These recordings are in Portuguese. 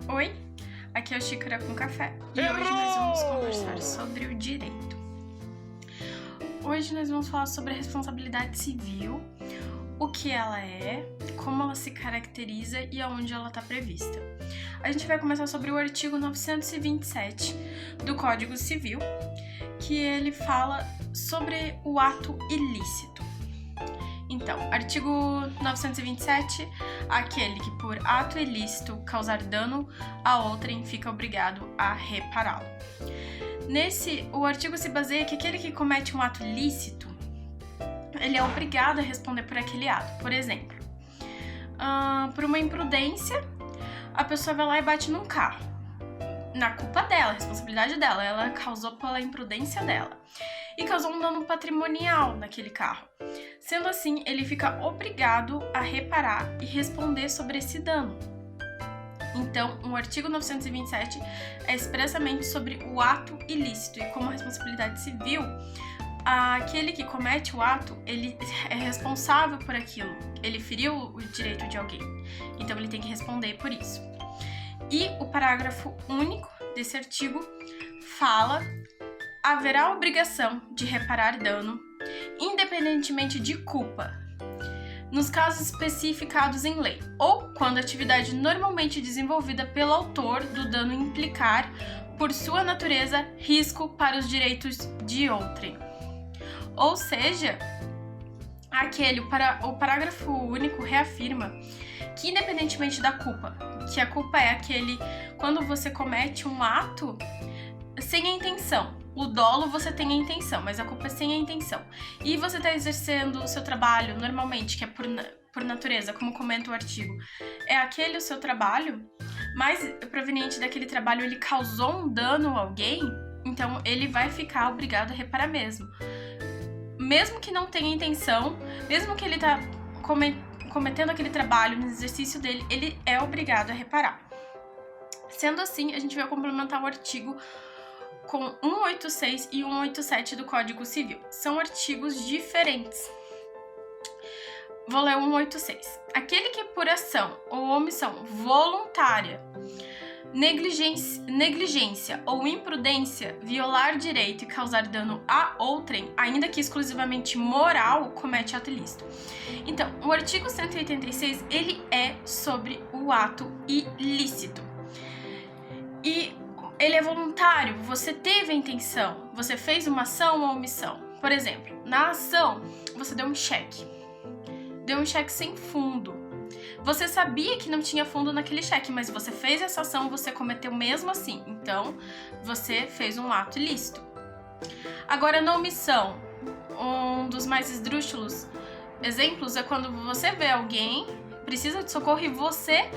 Oi, aqui é o Xícara com Café e hoje nós vamos conversar sobre o direito. Hoje nós vamos falar sobre a responsabilidade civil, o que ela é, como ela se caracteriza e aonde ela está prevista. A gente vai começar sobre o artigo 927 do Código Civil, que ele fala sobre o ato ilícito. Então, artigo 927, aquele que por ato ilícito causar dano a outrem fica obrigado a repará-lo. O artigo se baseia que aquele que comete um ato ilícito, ele é obrigado a responder por aquele ato. Por exemplo, por uma imprudência, a pessoa vai lá e bate num carro. Na culpa dela, responsabilidade dela, ela causou pela imprudência dela. E causou um dano patrimonial naquele carro. Sendo assim, ele fica obrigado a reparar e responder sobre esse dano. Então, o artigo 927 é expressamente sobre o ato ilícito e como responsabilidade civil, aquele que comete o ato, ele é responsável por aquilo. Ele feriu o direito de alguém, então ele tem que responder por isso. E o parágrafo único desse artigo fala: haverá obrigação de reparar dano, independentemente de culpa, nos casos especificados em lei, ou quando a atividade normalmente desenvolvida pelo autor do dano implicar, por sua natureza, risco para os direitos de outrem. Ou seja, o parágrafo único reafirma que, independentemente da culpa, que a culpa é quando você comete um ato sem a intenção. O dolo você tem a intenção, mas a culpa é sem a intenção. E você está exercendo o seu trabalho normalmente, que é por natureza, como comenta o artigo. É aquele o seu trabalho, mas proveniente daquele trabalho ele causou um dano a alguém, então ele vai ficar obrigado a reparar mesmo. Mesmo que não tenha intenção, mesmo que ele está cometendo aquele trabalho no exercício dele, ele é obrigado a reparar. Sendo assim, a gente vai complementar o artigo com 186 e 187 do Código Civil. São artigos diferentes. Vou ler 186. Aquele que por ação ou omissão voluntária, negligência ou imprudência violar direito e causar dano a outrem, ainda que exclusivamente moral, comete ato ilícito. Então, o artigo 186, ele é sobre o ato ilícito. E ele é voluntário, você teve a intenção, você fez uma ação ou omissão. Por exemplo, na ação, você deu um cheque sem fundo. Você sabia que não tinha fundo naquele cheque, mas você fez essa ação, você cometeu mesmo assim. Então, você fez um ato ilícito. Agora, na omissão, um dos mais esdrúxulos exemplos é quando você vê alguém, precisa de socorro e você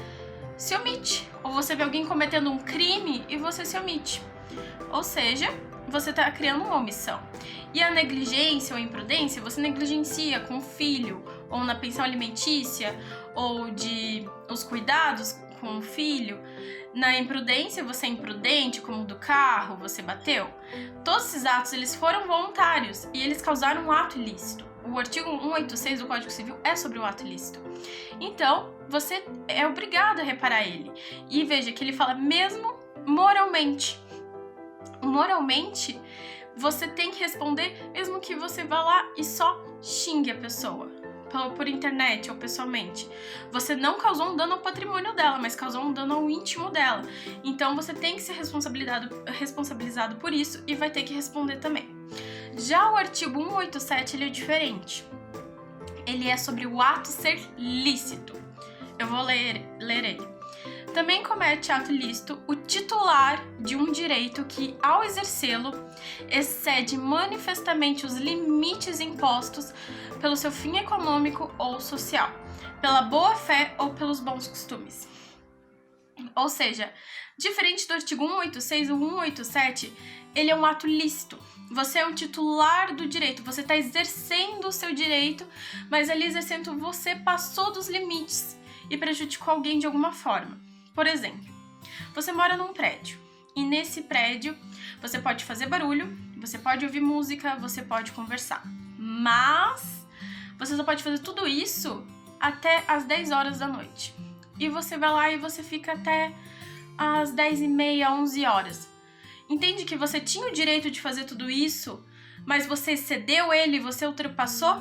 se omite. Ou você vê alguém cometendo um crime e você se omite. Ou seja, você está criando uma omissão. E a negligência ou imprudência, você negligencia com o filho, ou na pensão alimentícia, ou os cuidados com o filho. Na imprudência, você é imprudente, como o do carro, você bateu. Todos esses atos, eles foram voluntários e eles causaram um ato ilícito. O artigo 186 do Código Civil é sobre o ato ilícito. Então, você é obrigado a reparar ele. E veja que ele fala mesmo moralmente. Moralmente, você tem que responder mesmo que você vá lá e só xingue a pessoa. Por internet ou pessoalmente. Você não causou um dano ao patrimônio dela, mas causou um dano ao íntimo dela. Então, você tem que ser responsabilizado por isso e vai ter que responder também. Já o artigo 187, ele é diferente. Ele é sobre o ato ser lícito. Eu vou ler ele. Também comete ato ilícito o titular de um direito que, ao exercê-lo, excede manifestamente os limites impostos pelo seu fim econômico ou social, pela boa-fé ou pelos bons costumes. Ou seja, diferente do artigo 186, o 187, ele é um ato lícito. Você é o titular do direito, você está exercendo o seu direito, mas ali exercendo você passou dos limites e prejudicou alguém de alguma forma. Por exemplo, você mora num prédio e nesse prédio você pode fazer barulho, você pode ouvir música, você pode conversar, mas você só pode fazer tudo isso até as 10 horas da noite. E você vai lá e você fica até às 10h30, 11 horas. Entende que você tinha o direito de fazer tudo isso, mas você excedeu ele, você ultrapassou?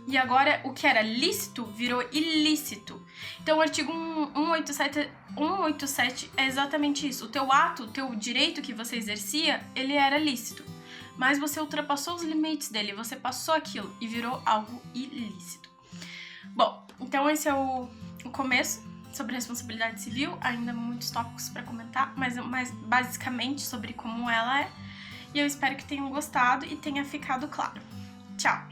E agora o que era lícito virou ilícito. Então o artigo 187 é exatamente isso. O teu ato, o teu direito que você exercia, ele era lícito. Mas você ultrapassou os limites dele, você passou aquilo e virou algo ilícito. Bom, então esse é o começo sobre responsabilidade civil. Ainda muitos tópicos para comentar, mas basicamente sobre como ela é. E eu espero que tenham gostado e tenha ficado claro. Tchau!